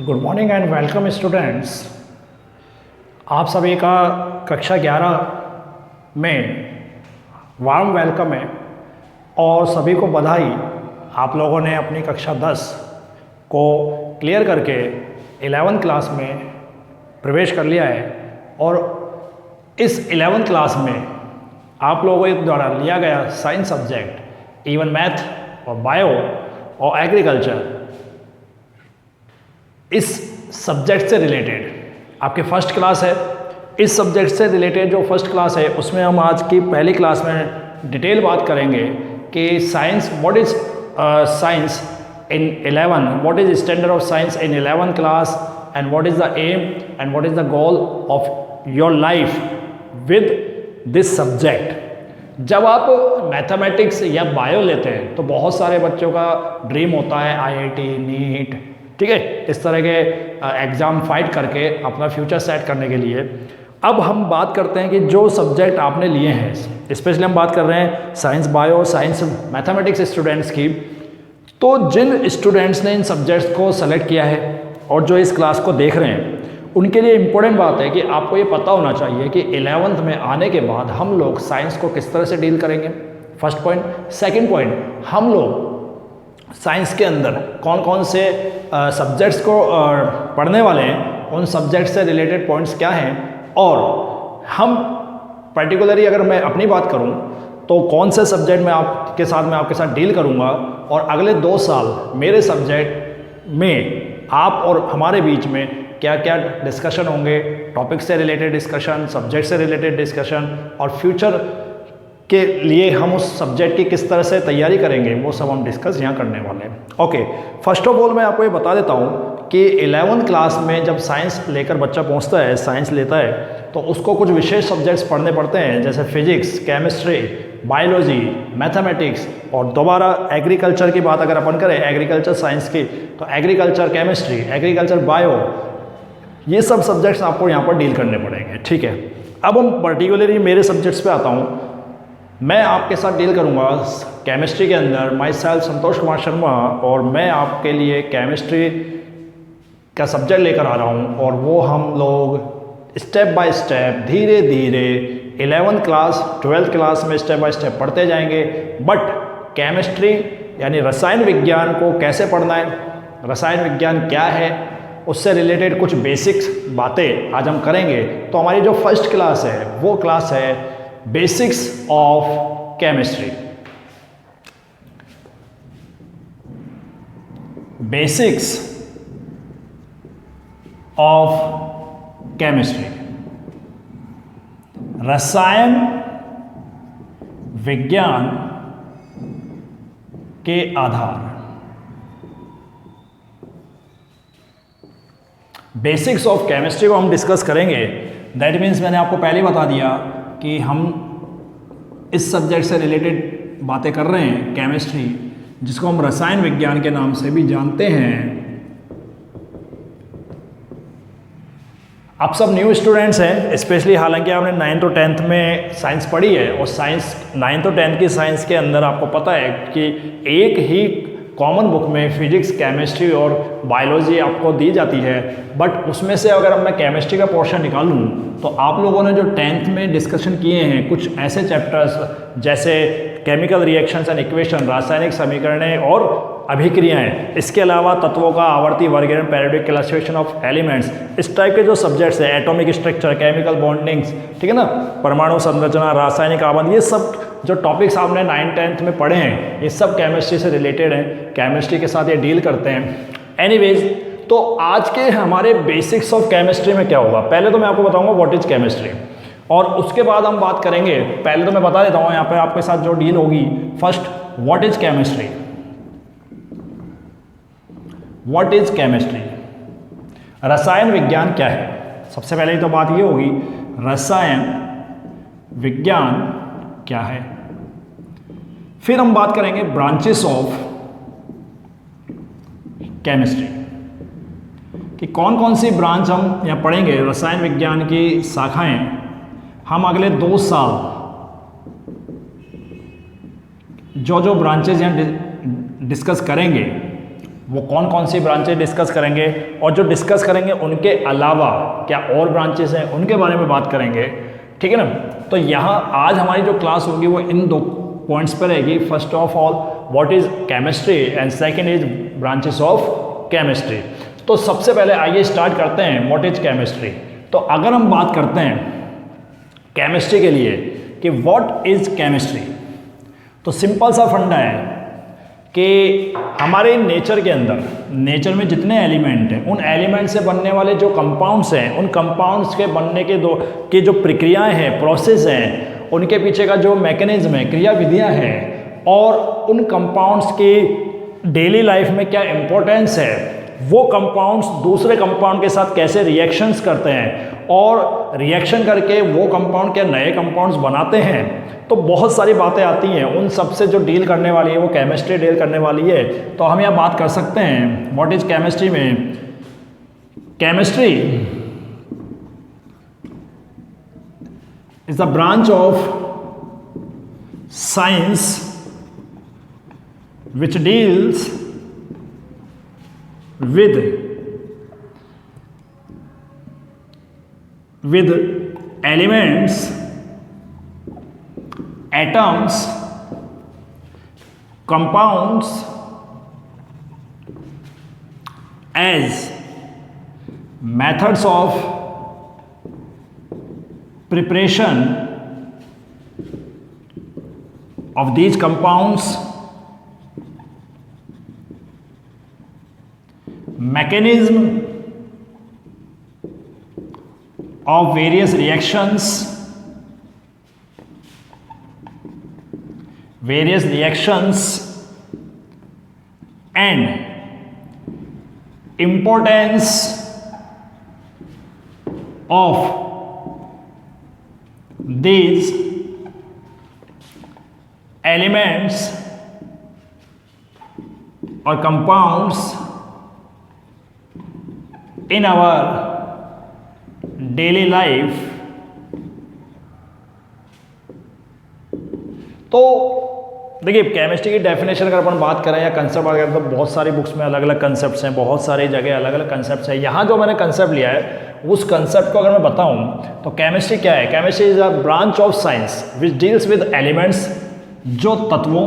Good morning and welcome students. आप सभी का कक्षा 11 में वार्म वेलकम है और सभी को बधाई। आप लोगों ने अपनी कक्षा 10 को क्लियर करके 11th क्लास में प्रवेश कर लिया है और इस 11th क्लास में आप लोगों के द्वारा लिया गया साइंस सब्जेक्ट, इवन मैथ और बायो और एग्रीकल्चर, इस सब्जेक्ट से रिलेटेड आपके फर्स्ट क्लास है। इस सब्जेक्ट से रिलेटेड जो फर्स्ट क्लास है उसमें हम आज की पहली क्लास में डिटेल बात करेंगे कि science, what is science in 11, what is standard of science in 11th class and what is the aim and what is the goal of your life with this subject. जब आप mathematics या bio लेते हैं तो बहुत सारे बच्चों का ड्रीम होता है IIT, नीट, ठीक है, इस तरह के एग्ज़ाम फाइट करके अपना फ्यूचर सेट करने के लिए। अब हम बात करते हैं कि जो सब्जेक्ट आपने लिए हैं, स्पेशली हम बात कर रहे हैं science bio, science mathematics students की। तो जिन स्टूडेंट्स ने इन सब्जेक्ट्स को सेलेक्ट किया है और जो इस क्लास को देख रहे हैं, उनके लिए इम्पोर्टेंट बात है कि आपको ये पता होना चाहिए कि 11th में आने के बाद हम लोग साइंस को किस तरह से डील करेंगे, फर्स्ट पॉइंट। सेकेंड पॉइंट, हम लोग साइंस के अंदर कौन कौन से सब्जेक्ट्स को पढ़ने वाले हैं, उन सब्जेक्ट से रिलेटेड पॉइंट्स क्या हैं, और हम पर्टिकुलरली अगर मैं अपनी बात करूं तो कौन से सब्जेक्ट में आपके साथ डील करूंगा और अगले 2 साल मेरे सब्जेक्ट में आप और हमारे बीच में क्या क्या डिस्कशन होंगे, टॉपिक से रिलेटेड डिस्कशन, सब्जेक्ट से रिलेटेड डिस्कशन, और फ्यूचर के लिए हम उस सब्जेक्ट की किस तरह से तैयारी करेंगे, वो सब हम डिस्कस यहाँ करने वाले हैं। ओके, फर्स्ट ऑफ ऑल मैं आपको ये बता देता हूँ कि 11th क्लास में जब साइंस लेकर बच्चा पहुँचता है, साइंस लेता है, तो उसको कुछ विशेष सब्जेक्ट्स पढ़ने पड़ते हैं, जैसे फिजिक्स, केमिस्ट्री, बायोलॉजी, मैथमेटिक्स, और दोबारा एग्रीकल्चर की बात अगर अपन करें, एग्रीकल्चर साइंस की, तो एग्रीकल्चर केमिस्ट्री, एग्रीकल्चर बायो, ये सब सब्जेक्ट्स आपको यहाँ पर डील करने पड़ेंगे, ठीक है। अब हम पर्टिकुलरली मेरे सब्जेक्ट्स पे आता हूँ। मैं आपके साथ डील करूँगा केमिस्ट्री के अंदर, माई सेल्फ संतोष कुमार शर्मा, और मैं आपके लिए केमिस्ट्री का सब्जेक्ट लेकर आ रहा हूँ, और वो हम लोग स्टेप बाय स्टेप, धीरे धीरे 11th क्लास 12th क्लास में स्टेप बाय स्टेप पढ़ते जाएंगे। बट केमिस्ट्री यानी रसायन विज्ञान को कैसे पढ़ना है, रसायन विज्ञान क्या है, उससे रिलेटेड कुछ बेसिक्स बातें आज हम करेंगे। तो हमारी जो फर्स्ट क्लास है वो क्लास है basics of chemistry. Basics of chemistry, रसायन विज्ञान के आधार। बेसिक्स ऑफ केमिस्ट्री को हम डिस्कस करेंगे। दैट मीन्स मैंने आपको पहले बता दिया कि हम इस सब्जेक्ट से रिलेटेड बातें कर रहे हैं, केमिस्ट्री, जिसको हम रसायन विज्ञान के नाम से भी जानते हैं। आप सब न्यू स्टूडेंट्स हैं, स्पेशली हालांकि आपने 9th और 10th में साइंस पढ़ी है, और साइंस 9th और 10th की साइंस के अंदर आपको पता है कि एक ही कॉमन बुक में फिजिक्स, केमिस्ट्री और बायोलॉजी आपको दी जाती है। बट उसमें से अगर मैं केमिस्ट्री का पोर्शन निकालूं तो आप लोगों ने जो 10th में डिस्कशन किए हैं, कुछ ऐसे चैप्टर्स जैसे केमिकल रिएक्शंस एंड इक्वेशन, रासायनिक समीकरणें और अभिक्रियाएं, इसके अलावा तत्वों का आवर्ती वर्गीकरण, पीरियोडिक क्लासिफिकेशन ऑफ एलिमेंट्स, इस टाइप के जो सब्जेक्ट्स हैं, एटॉमिक स्ट्रक्चर, केमिकल बॉन्डिंग्स, ठीक है ना, परमाणु संरचना, रासायनिक आबंध, ये सब जो टॉपिक्स आपने 9th 10th में पढ़े हैं, ये सब केमिस्ट्री से रिलेटेड हैं, केमिस्ट्री के साथ ये डील करते हैं। एनीवेज, तो आज के हमारे बेसिक्स ऑफ केमिस्ट्री में क्या होगा, पहले तो मैं आपको बताऊंगा व्हाट इज केमिस्ट्री, और उसके बाद हम बात करेंगे, पहले तो मैं बता देता हूँ यहाँ पे आपके साथ जो डील होगी, first what is chemistry. What is chemistry, रसायन विज्ञान क्या है। सबसे पहले तो बात ये होगी, रसायन विज्ञान क्या है। फिर हम बात करेंगे ब्रांचेस ऑफ केमिस्ट्री, कि कौन कौन सी ब्रांच हम यहाँ पढ़ेंगे, रसायन विज्ञान की शाखाएं हम अगले 2 साल जो ब्रांचेज यहाँ डिस्कस करेंगे वो कौन कौन सी ब्रांचेस डिस्कस करेंगे, और जो डिस्कस करेंगे उनके अलावा क्या और ब्रांचेस हैं उनके बारे में बात करेंगे, ठीक है ना। तो यहाँ आज हमारी जो क्लास होगी वो इन 2 पॉइंट्स पर रहेगी। First of all what is chemistry and second is branches of chemistry. तो सबसे पहले आइए स्टार्ट करते हैं व्हाट इज केमिस्ट्री। तो अगर हम बात करते हैं केमिस्ट्री के लिए कि व्हाट इज केमिस्ट्री, तो सिंपल सा फंडा है कि हमारे नेचर के अंदर, नेचर में जितने एलिमेंट हैं उन एलिमेंट से बनने वाले जो कंपाउंड्स हैं, उन कंपाउंड्स के बनने के जो प्रक्रियाएं हैं, प्रोसेस हैं, उनके पीछे का जो मैकेनिज्म है, क्रिया विधियाँ हैं, और उन कंपाउंड्स की डेली लाइफ में क्या इम्पोर्टेंस है, वो कंपाउंड्स दूसरे कंपाउंड के साथ कैसे रिएक्शंस करते हैं और रिएक्शन करके वो कंपाउंड क्या नए कंपाउंड्स बनाते हैं। तो बहुत सारी बातें आती हैं, उन सब से जो डील करने वाली है वो केमिस्ट्री डील करने वाली है। तो हम यहाँ बात कर सकते हैं व्हाट इज केमिस्ट्री में। Chemistry is the branch of science which deals with elements, atoms, compounds as methods of preparation of these compounds, mechanism of various reactions and importance of these elements or compounds in our daily life. तो देखिए chemistry की definition अगर अपन बात करें या concept बात करें तो बहुत सारी बुक्स में अलग अलग कंसेप्ट्स हैं, बहुत सारी जगह अलग अलग कंसेप्ट्स हैं। यहाँ जो मैंने कंसेप्ट लिया है उस कंसेप्ट को अगर मैं बताऊँ तो केमिस्ट्री क्या है। Chemistry is a branch of science which deals with elements, जो तत्वों,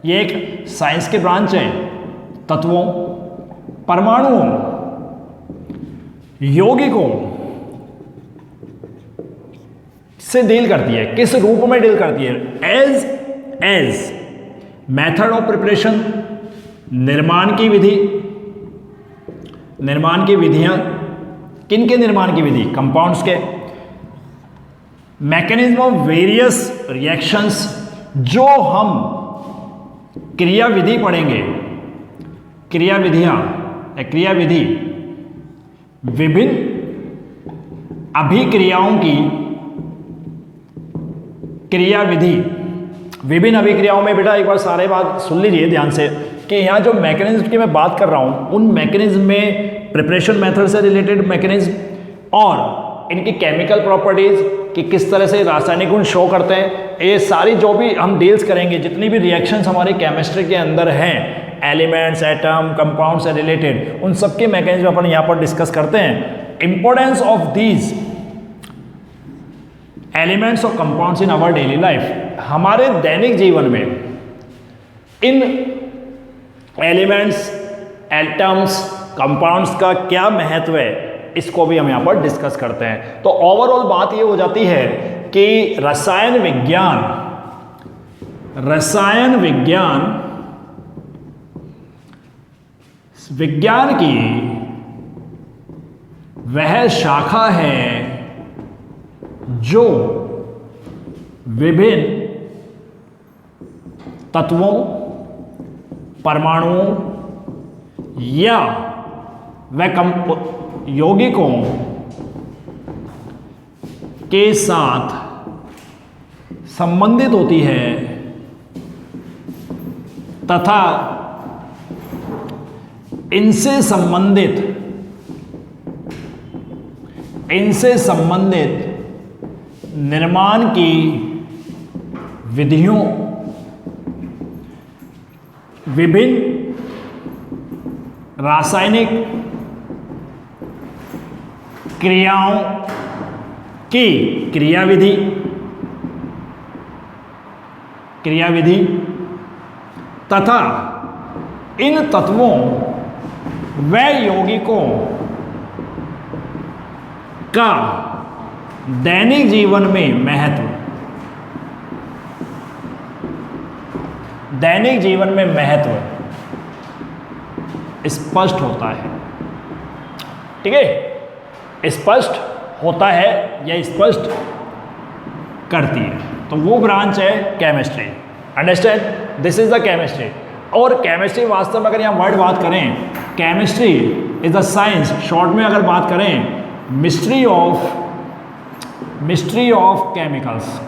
ये एक साइंस की ब्रांच है, तत्वों, परमाणुओं, यौगिकों से डील करती है। किस रूप में डील करती है? एज मेथड ऑफ प्रिपरेशन, निर्माण की विधि, निर्माण की विधियां, किन के निर्माण की विधि? कंपाउंड्स के। मैकेनिज्म ऑफ वेरियस रिएक्शंस, जो हम क्रिया विधि पढ़ेंगे, क्रिया विधियां या क्रिया विधि, विभिन्न अभिक्रियाओं की क्रिया विधि। विभिन्न अभिक्रियाओं में बेटा एक बार सारे बात सुन लीजिए ध्यान से कि यहाँ जो मैकेनिज्म की मैं बात कर रहा हूँ उन मैकेनिज्म में प्रिपरेशन मेथड से रिलेटेड मैकेनिज्म और इनकी केमिकल प्रॉपर्टीज कि किस तरह से रासायनिक गुण शो करते हैं, ये सारी जो भी हम डील्स करेंगे, जितनी भी रिएक्शंस हमारी केमिस्ट्री के अंदर हैं, एलिमेंट्स, एटम, कंपाउंड से रिलेटेड, उन सब के मैकेनिज्म अपन यहाँ पर डिस्कस करते हैं। इंपॉर्टेंस ऑफ दीज एलिमेंट्स और compounds in our daily life, हमारे दैनिक जीवन में इन एलिमेंट्स, एटम्स, कंपाउंड्स का क्या महत्व है, इसको भी हम यहाँ पर डिस्कस करते हैं। तो ओवरऑल बात ये हो जाती है कि रसायन विज्ञान की वह शाखा है जो विभिन्न तत्वों, परमाणुओं या वह यौगिकों के साथ संबंधित होती है तथा इनसे संबंधित निर्माण की विधियों, विभिन्न रासायनिक क्रियाओं की क्रियाविधि तथा इन तत्वों व यौगिकों का दैनिक जीवन में महत्व, दैनिक जीवन में महत्व स्पष्ट होता है। ठीक है, स्पष्ट होता है या स्पष्ट करती है, तो वो ब्रांच है chemistry. Understand, this is the chemistry. और केमिस्ट्री वास्तव में अगर यहाँ वर्ड बात करें, chemistry is the science, short में अगर बात करें, मिस्ट्री ऑफ केमिकल्स,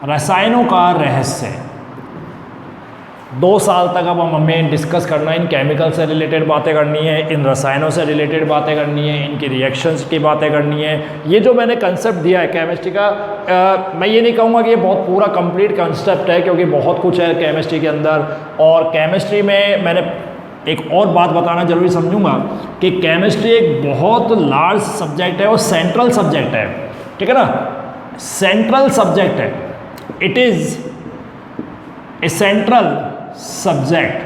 रसायनों का रहस्य। 2 साल तक अब हमें डिस्कस करना है, इन केमिकल से रिलेटेड बातें करनी है, इन रसायनों से रिलेटेड बातें करनी है, इनकी रिएक्शंस की बातें करनी है। ये जो मैंने कंसेप्ट दिया है केमिस्ट्री का, मैं ये नहीं कहूँगा कि ये बहुत पूरा कंप्लीट कंसेप्ट है, क्योंकि बहुत कुछ है केमिस्ट्री के अंदर। और केमिस्ट्री में मैंने एक और बात बताना जरूरी समझूंगा कि केमिस्ट्री एक बहुत लार्ज सब्जेक्ट है और सेंट्रल सब्जेक्ट है। ठीक है ना, सेंट्रल सब्जेक्ट है, it is a central subject.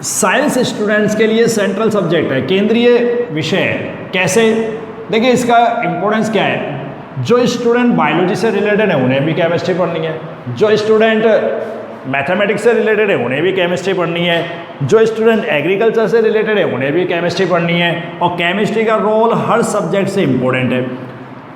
Science students के लिए सेंट्रल सब्जेक्ट है, केंद्रीय विषय है। कैसे? देखिए इसका इंपॉर्टेंस क्या है। जो स्टूडेंट बायोलॉजी से रिलेटेड है उन्हें भी केमिस्ट्री पढ़नी है, जो स्टूडेंट मैथमेटिक्स से रिलेटेड है उन्हें भी केमिस्ट्री पढ़नी है, जो स्टूडेंट एग्रीकल्चर से रिलेटेड है उन्हें भी केमिस्ट्री पढ़नी है। और केमिस्ट्री का रोल हर सब्जेक्ट से इम्पोर्टेंट है।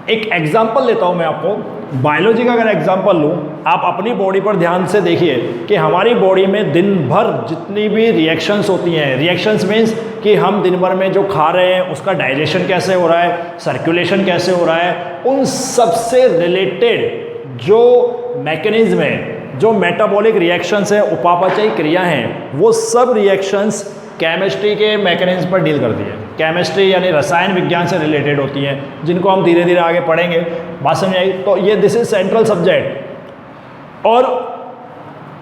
एक एग्जांपल लेता हूँ मैं आपको, बायोलॉजी का अगर एग्जांपल लूँ, आप अपनी बॉडी पर ध्यान से देखिए कि हमारी बॉडी में दिन भर जितनी भी रिएक्शंस होती हैं, रिएक्शंस मीन्स कि हम दिन भर में जो खा रहे हैं उसका डाइजेशन कैसे हो रहा है, सर्कुलेशन कैसे हो रहा है, उन सब से रिलेटेड जो मैकेनिज्म है, जो मेटाबॉलिक रिएक्शंस है, उपापचयी क्रिया हैं, वो सब रिएक्शंस केमिस्ट्री के मैकेनिज्म पर डील करती है। केमिस्ट्री यानी रसायन विज्ञान से रिलेटेड होती हैं, जिनको हम धीरे धीरे आगे पढ़ेंगे। बात समझ आई? तो ये दिस इज सेंट्रल सब्जेक्ट, और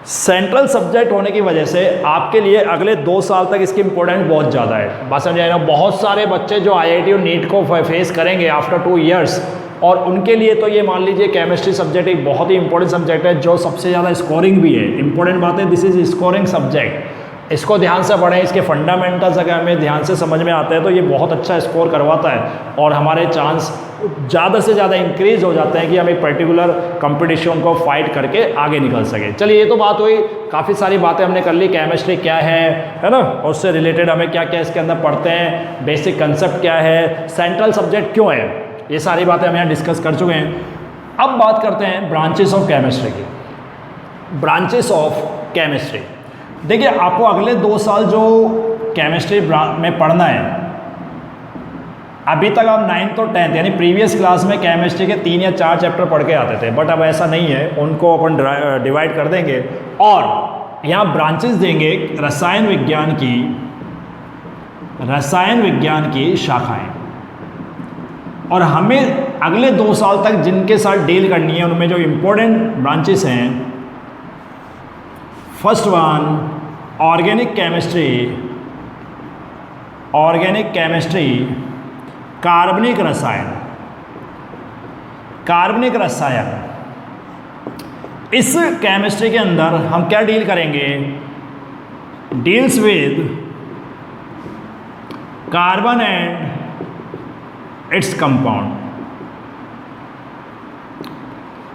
सेंट्रल सब्जेक्ट होने की वजह से आपके लिए अगले 2 साल तक इसकी इंपॉर्टेंस बहुत ज़्यादा है। बात समझ आई ना? बहुत सारे बच्चे जो IIT और नीट को फेस करेंगे आफ्टर 2 ईयर्स, और उनके लिए तो ये मान लीजिए केमिस्ट्री सब्जेक्ट एक बहुत ही इंपॉर्टेंट सब्जेक्ट है, जो सबसे ज़्यादा स्कोरिंग भी है। इंपॉर्टेंट बात है, दिस इज स्कोरिंग सब्जेक्ट। इसको ध्यान से पढ़ें, इसके फंडामेंटल्स अगर हमें ध्यान से समझ में आते हैं तो ये बहुत अच्छा स्कोर करवाता है, और हमारे चांस ज़्यादा से ज़्यादा इंक्रीज हो जाते हैं कि हम एक पर्टिकुलर कंपटीशन को फाइट करके आगे निकल सके। चलिए, ये तो बात हुई, काफ़ी सारी बातें हमने कर ली, केमिस्ट्री क्या है ना, और उससे रिलेटेड हमें क्या क्या इसके अंदर पढ़ते हैं, बेसिक कंसेप्ट क्या है, सेंट्रल सब्जेक्ट क्यों है, ये सारी बातें हम यहाँ डिस्कस कर चुके हैं। अब बात करते हैं ब्रांचेस ऑफ केमिस्ट्री की। ब्रांचेस ऑफ केमिस्ट्री, देखिए आपको अगले 2 साल जो केमिस्ट्री में पढ़ना है, अभी तक आप 9th और 10th यानी प्रीवियस क्लास में केमिस्ट्री के 3 या 4 चैप्टर पढ़ के आते थे, बट अब ऐसा नहीं है, उनको अपन डिवाइड कर देंगे और यहाँ ब्रांचेस देंगे रसायन विज्ञान की शाखाएं। और हमें अगले 2 साल तक जिनके साथ डील करनी है उनमें जो इम्पोर्टेंट ब्रांचेस हैं, फर्स्ट वन ऑर्गेनिक केमिस्ट्री, कार्बनिक रसायन। इस केमिस्ट्री के अंदर हम क्या डील करेंगे? Deals with carbon and its compound.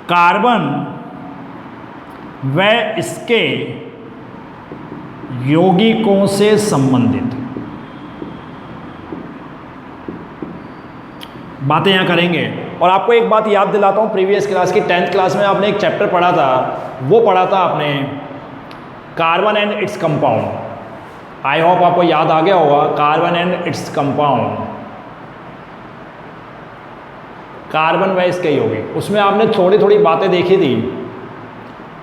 Carbon व इसके यौगिकों से संबंधित बातें यहाँ करेंगे। और आपको एक बात याद दिलाता हूँ, प्रीवियस क्लास की 10th क्लास में आपने एक चैप्टर पढ़ा था, वो पढ़ा था आपने carbon and its compound. I hope आपको याद आ गया होगा, carbon and its compound, carbon व इसके यौगिक। उसमें आपने थोड़ी थोड़ी बातें देखी थी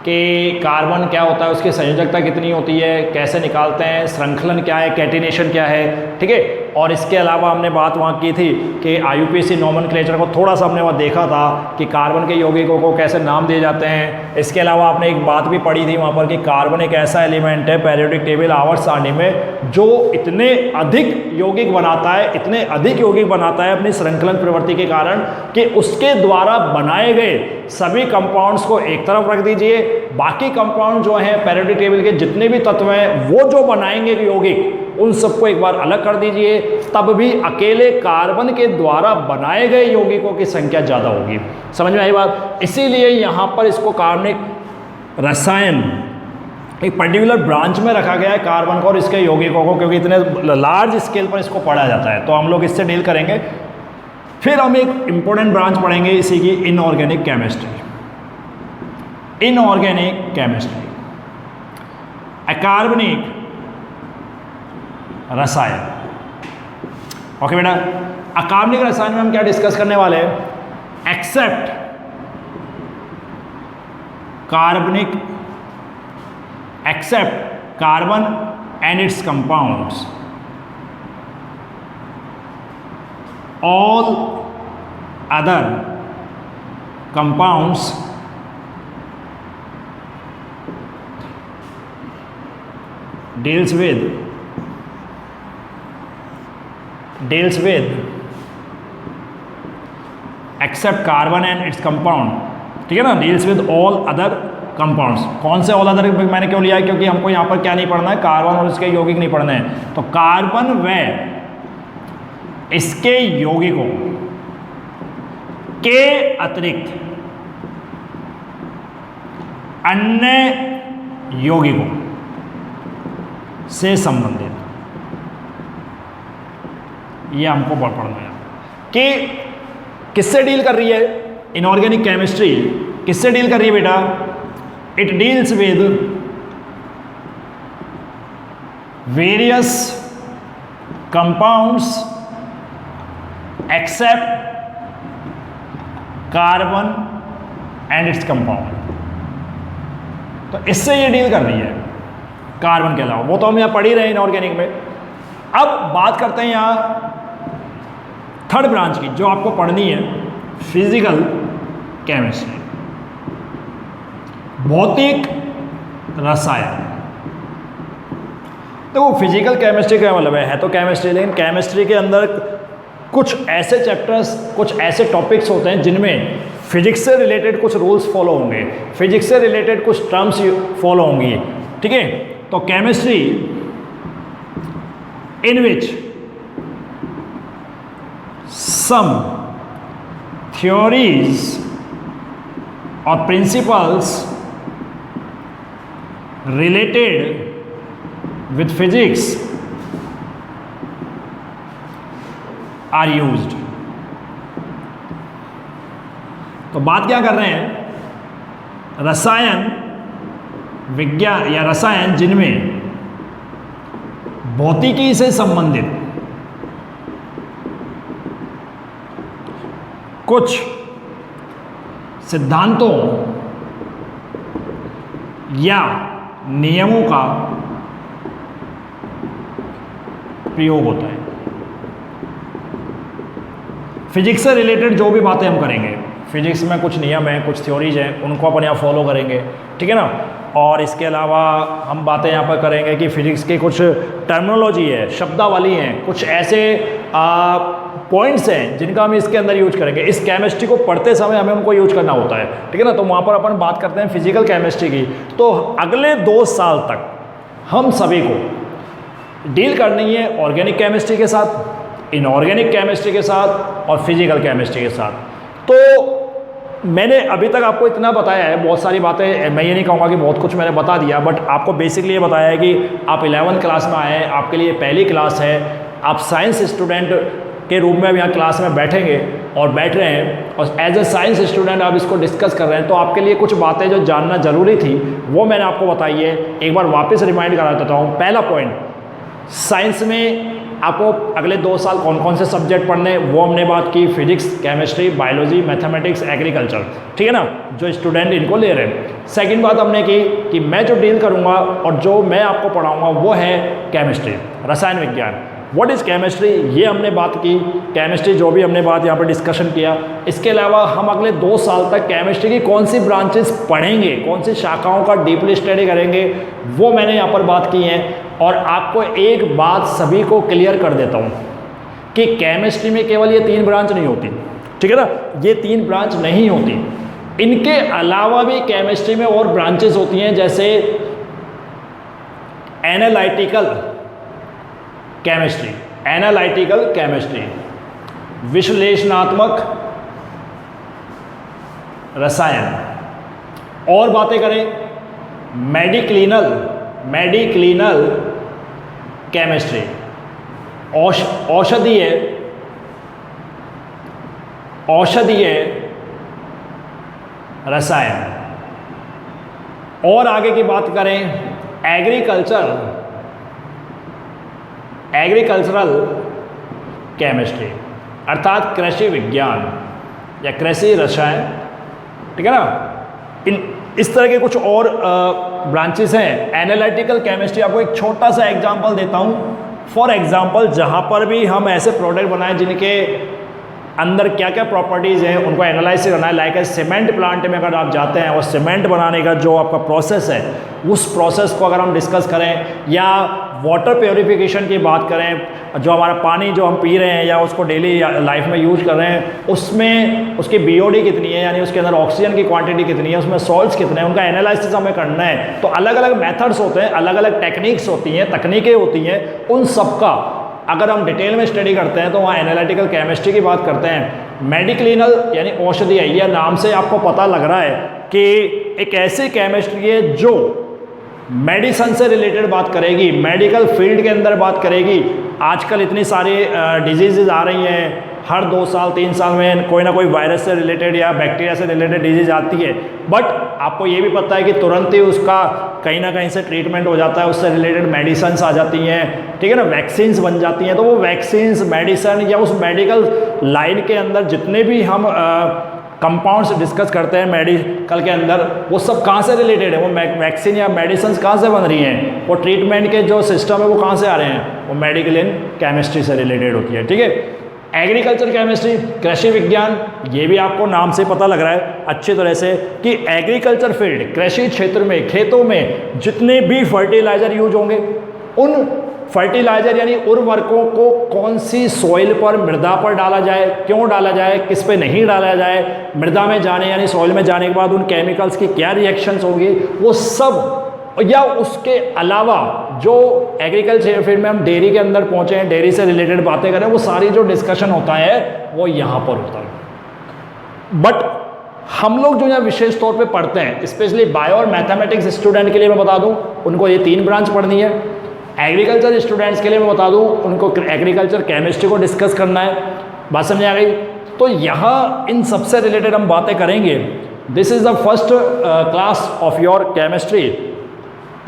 कि कार्बन क्या होता है, उसकी संयोजकता कितनी होती है, कैसे निकालते हैं, श्रृंखलन क्या है, कैटिनेशन क्या है, ठीक है। और इसके अलावा हमने बात वहाँ की थी कि IUPAC नोमेनक्लेचर को थोड़ा सा हमने वहाँ देखा था कि कार्बन के यौगिकों को कैसे नाम दिए जाते हैं। इसके अलावा आपने एक बात भी पढ़ी थी वहाँ पर कि कार्बन एक ऐसा एलिमेंट है पीरियोडिक टेबल आवर्त सारणी में जो इतने अधिक यौगिक बनाता है, इतने अधिक यौगिक बनाता है अपनी श्रृंखलन प्रवृत्ति के कारण कि उसके द्वारा बनाए गए सभी कंपाउंड्स को एक तरफ रख दीजिए, बाकी कंपाउंड जो हैं पीरियोडिक टेबल के जितने भी तत्व हैं वो जो बनाएंगे यौगिक उन सबको एक बार अलग कर दीजिए, तब भी अकेले कार्बन के द्वारा बनाए गए यौगिकों की संख्या ज़्यादा होगी। समझ में आई बात? इसीलिए यहाँ पर इसको कार्बनिक रसायन एक पर्टिकुलर ब्रांच में रखा गया है कार्बन को और इसके यौगिकों को, क्योंकि इतने लार्ज स्केल पर इसको पढ़ा जाता है, तो हम लोग इससे डील करेंगे। फिर हम एक इंपॉर्टेंट ब्रांच पढ़ेंगे इसी की, इनऑर्गेनिक केमिस्ट्री। इनऑर्गेनिक केमिस्ट्री, अकार्बनिक रसायन। ओके बेटा, अकार्बनिक रसायन में हम क्या डिस्कस करने वाले हैं? एक्सेप्ट कार्बनिक, except carbon and its compounds, all other compounds deals with except carbon and its compound, ठीक है ना, deals with all other compounds। कौन से all other मैंने क्यों लिया है? क्योंकि हमको यहाँ पर क्या नहीं पढ़ना है, कार्बन और इसके यौगिक नहीं पढ़ने हैं। तो कार्बन व इसके यौगिकों के अतिरिक्त अन्य यौगिकों से संबंधित, ये हमको बहुत पढ़ना है कि किससे डील कर रही है इनऑर्गेनिक केमिस्ट्री, किससे डील कर रही है बेटा? It deals with various compounds except carbon and its compound. तो इससे ये डील कर रही है कार्बन के अलावा, वो तो हम यहाँ पढ़ ही रहे हैं इनऑर्गेनिक में। अब बात करते हैं यहाँ थर्ड ब्रांच की जो आपको पढ़नी है, फिजिकल केमिस्ट्री, भौतिक रसायन। तो वो फिजिकल केमिस्ट्री का मतलब है तो केमिस्ट्री, लेकिन केमिस्ट्री के अंदर कुछ ऐसे चैप्टर्स, कुछ ऐसे टॉपिक्स होते हैं जिनमें फिजिक्स से रिलेटेड कुछ रूल्स फॉलो होंगे, फिजिक्स से रिलेटेड कुछ टर्म्स फॉलो होंगी, ठीक है। तो chemistry in which some theories और principles related with physics are used. तो बात क्या कर रहे हैं? रसायन विज्ञान या रसायन जिनमें भौतिकी से संबंधित कुछ सिद्धांतों या नियमों का प्रयोग होता है। फिजिक्स से रिलेटेड जो भी बातें हम करेंगे, फिजिक्स में कुछ नियम हैं, कुछ थ्योरीज हैं, उनको अपन यहाँ फॉलो करेंगे, ठीक है ना। और इसके अलावा हम बातें यहाँ पर करेंगे कि फिजिक्स के कुछ टर्मिनोलॉजी है, शब्दावली हैं, कुछ ऐसे पॉइंट्स हैं जिनका हम इसके अंदर यूज करेंगे। इस केमिस्ट्री को पढ़ते समय हमें उनको यूज करना होता है, ठीक है ना। तो वहाँ पर अपन बात करते हैं फिजिकल केमिस्ट्री की। तो अगले 2 साल तक हम सभी को डील करनी है ऑर्गेनिक केमिस्ट्री के साथ, इनऑर्गेनिक केमिस्ट्री के साथ और फिजिकल केमिस्ट्री के साथ। तो मैंने अभी तक आपको इतना बताया है, बहुत सारी बातें, मैं ये नहीं कहूँगा कि बहुत कुछ मैंने बता दिया, बट आपको बेसिकली ये बताया है कि आप 11th क्लास में आए हैं, आपके लिए पहली क्लास है, आप साइंस स्टूडेंट के रूप में अब यहाँ क्लास में बैठेंगे और बैठ रहे हैं और एज ए साइंस स्टूडेंट आप इसको डिस्कस कर रहे हैं। तो आपके लिए कुछ बातें जो जानना जरूरी थी वो मैंने आपको बताई है। एक बार वापस रिमाइंड करा देता हूँ। पहला पॉइंट, साइंस में आपको अगले 2 साल कौन कौन से सब्जेक्ट पढ़ने वो हमने बात की, physics, chemistry, biology, mathematics, agriculture, ठीक है ना, जो स्टूडेंट इनको ले रहे हैं। सेकंड बात हमने की कि मैं जो डील करूँगा और जो मैं आपको पढ़ाऊँगा वो है केमिस्ट्री, रसायन विज्ञान। व्हाट इज़ केमिस्ट्री, ये हमने बात की, केमिस्ट्री जो भी हमने बात यहाँ पर डिस्कशन किया। इसके अलावा हम अगले 2 साल तक केमिस्ट्री की कौन सी ब्रांचेस पढ़ेंगे, कौन सी शाखाओं का डीपली स्टडी करेंगे, वो मैंने यहाँ पर बात की है। और आपको एक बात सभी को क्लियर कर देता हूँ कि केमिस्ट्री में केवल ये 3 ब्रांच नहीं होती, ठीक है ना, ये 3 ब्रांच नहीं होती, इनके अलावा भी केमिस्ट्री में और ब्रांचेस होती हैं, जैसे एनालिटिकल केमिस्ट्री, एनालिटिकल केमिस्ट्री, विश्लेषणात्मक रसायन, और बातें करें मेडिक्लिनल केमिस्ट्री, औषधीय रसायन, और आगे की बात करें एग्रीकल्चरल केमिस्ट्री, अर्थात कृषि विज्ञान या कृषि रसायन, ठीक है ना। इस तरह के कुछ और ब्रांचेस हैं। एनालिटिकल केमिस्ट्री, आपको एक छोटा सा एग्जांपल देता हूँ। फॉर एग्जांपल, जहाँ पर भी हम ऐसे प्रोडक्ट बनाएं जिनके अंदर क्या क्या प्रॉपर्टीज़ हैं उनको एनालाइज करना है, लाइक सीमेंट प्लांट में अगर आप जाते हैं और सीमेंट बनाने का जो आपका प्रोसेस है उस प्रोसेस को अगर हम डिस्कस करें, या वाटर प्योरिफिकेशन की बात करें, जो हमारा पानी जो हम पी रहे हैं या उसको डेली लाइफ में यूज कर रहे हैं, उसमें उसकी BOD कितनी है, यानी उसके अंदर ऑक्सीजन की क्वांटिटी कितनी है, उसमें सॉल्ट्स कितने हैं, उनका एनालिसिस हमें करना है। तो अलग अलग मेथड्स होते हैं, अलग अलग टेक्निक्स होती हैं, तकनीकें होती हैं, उन सब का अगर हम डिटेल में स्टडी करते हैं तो वहाँ एनालिटिकल केमिस्ट्री की बात करते हैं। मेडिक्लिनल यानी औषधीय, यह नाम से आपको पता लग रहा है कि एक ऐसी केमिस्ट्री है जो मेडिसिन से रिलेटेड बात करेगी, मेडिकल फील्ड के अंदर बात करेगी। आजकल इतनी सारी डिजीज़ आ रही हैं, हर 2 साल 3 साल में कोई ना कोई वायरस से रिलेटेड या बैक्टीरिया से रिलेटेड डिजीज़ आती है, बट आपको ये भी पता है कि तुरंत ही उसका कहीं ना कहीं से ट्रीटमेंट हो जाता है, उससे रिलेटेड मेडिसिन्स आ जाती हैं, ठीक है ना, वैक्सीन्स बन जाती हैं। तो वो वैक्सीन्स, मेडिसिन या उस मेडिकल लाइन के अंदर जितने भी हम कंपाउंड्स डिस्कस करते हैं मेडिकल के अंदर, वो सब कहाँ से रिलेटेड है, वो वैक्सीन या मेडिसिन कहाँ से बन रही हैं, वो ट्रीटमेंट के जो सिस्टम है वो कहाँ से आ रहे हैं, वो मेडिकल इन केमिस्ट्री से रिलेटेड होती है, ठीक है। एग्रीकल्चर केमिस्ट्री, कृषि विज्ञान, ये भी आपको नाम से पता लग रहा है अच्छी तरह से कि एग्रीकल्चर फील्ड, कृषि क्षेत्र में, खेतों में जितने भी फर्टिलाइजर यूज होंगे, उन फर्टिलाइजर यानी उर्वरकों को कौन सी सॉइल पर, मृदा पर डाला जाए, क्यों डाला जाए, किस पे नहीं डाला जाए, मृदा में जाने यानी सॉइल में जाने के बाद उन केमिकल्स की क्या रिएक्शंस होंगी, वो सब, या उसके अलावा जो एग्रीकल्चर फील्ड में हम डेयरी के अंदर पहुंचे हैं, डेयरी से रिलेटेड बातें करें, वो सारी जो डिस्कशन होता है वो यहाँ पर होता है। बट हम लोग जो यहाँ विशेष तौर पे पढ़ते हैं, स्पेशली बायो और मैथमेटिक्स स्टूडेंट के लिए मैं बता दूं, उनको ये 3 ब्रांच पढ़नी है। एग्रीकल्चर स्टूडेंट्स के लिए मैं बता दूं, उनको एग्रीकल्चर केमिस्ट्री को डिस्कस करना है। बात समझ आ गई? तो यहाँ इन सबसे रिलेटेड हम बातें करेंगे। This is the first class of your chemistry,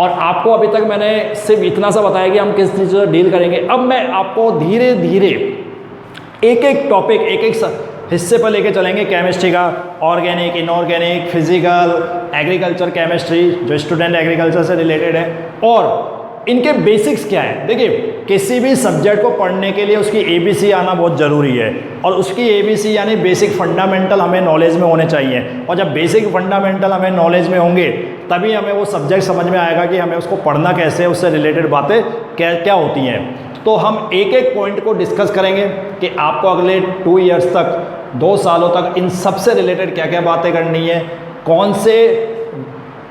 और आपको अभी तक मैंने सिर्फ इतना सा बताया कि हम किस चीज़ से डील करेंगे। अब मैं आपको धीरे धीरे एक एक टॉपिक, एक एक हिस्से पर लेके चलेंगे केमिस्ट्री का, organic, inorganic, physical, agriculture chemistry, जो स्टूडेंट एग्रीकल्चर से रिलेटेड है, और इनके बेसिक्स क्या है। देखिए, किसी भी सब्जेक्ट को पढ़ने के लिए उसकी ABC आना बहुत ज़रूरी है, और उसकी ABC यानी बेसिक फंडामेंटल हमें नॉलेज में होने चाहिए, और जब बेसिक फंडामेंटल हमें नॉलेज में होंगे तभी हमें वो सब्जेक्ट समझ में आएगा कि हमें उसको पढ़ना कैसे है, उससे रिलेटेड बातें क्या क्या होती हैं। तो हम एक एक पॉइंट को डिस्कस करेंगे कि आपको अगले 2 ईयर्स तक, 2 सालों तक इन सबसे रिलेटेड क्या क्या बातें करनी है, कौन से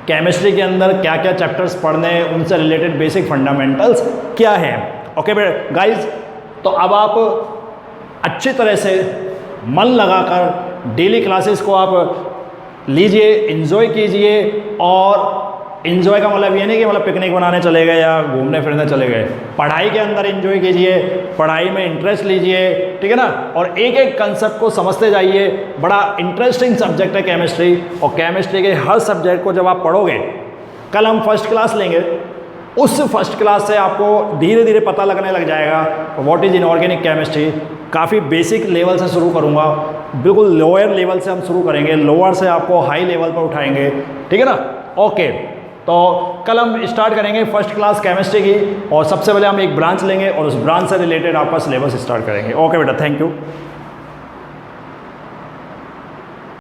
केमिस्ट्री के अंदर क्या क्या चैप्टर्स पढ़ने हैं, उनसे रिलेटेड बेसिक फंडामेंटल्स क्या हैं। ओके गाइज, तो अब आप अच्छी तरह से मन लगाकर डेली क्लासेस को आप लीजिए, एंजॉय कीजिए। और एंजॉय का मतलब ये नहीं कि मतलब पिकनिक बनाने चले गए या घूमने फिरने चले गए, पढ़ाई के अंदर एंजॉय कीजिए, पढ़ाई में इंटरेस्ट लीजिए, ठीक है ना, और एक एक कंसेप्ट को समझते जाइए। बड़ा इंटरेस्टिंग सब्जेक्ट है केमिस्ट्री, और केमिस्ट्री के हर सब्जेक्ट को जब आप पढ़ोगे, कल हम फर्स्ट क्लास लेंगे, उस फर्स्ट क्लास से आपको धीरे धीरे पता लगने लग जाएगा व्हाट इज़ इनऑर्गेनिक केमिस्ट्री। काफ़ी बेसिक लेवल से शुरू करूँगा, बिल्कुल लोअर लेवल से हम शुरू करेंगे, लोअर से आपको हाई लेवल पर उठाएंगे, ठीक है ना। ओके, तो कल हम स्टार्ट करेंगे फर्स्ट क्लास केमिस्ट्री की, और सबसे पहले हम एक ब्रांच लेंगे और उस ब्रांच से रिलेटेड आपका सिलेबस स्टार्ट करेंगे। ओके बेटा, थैंक यू।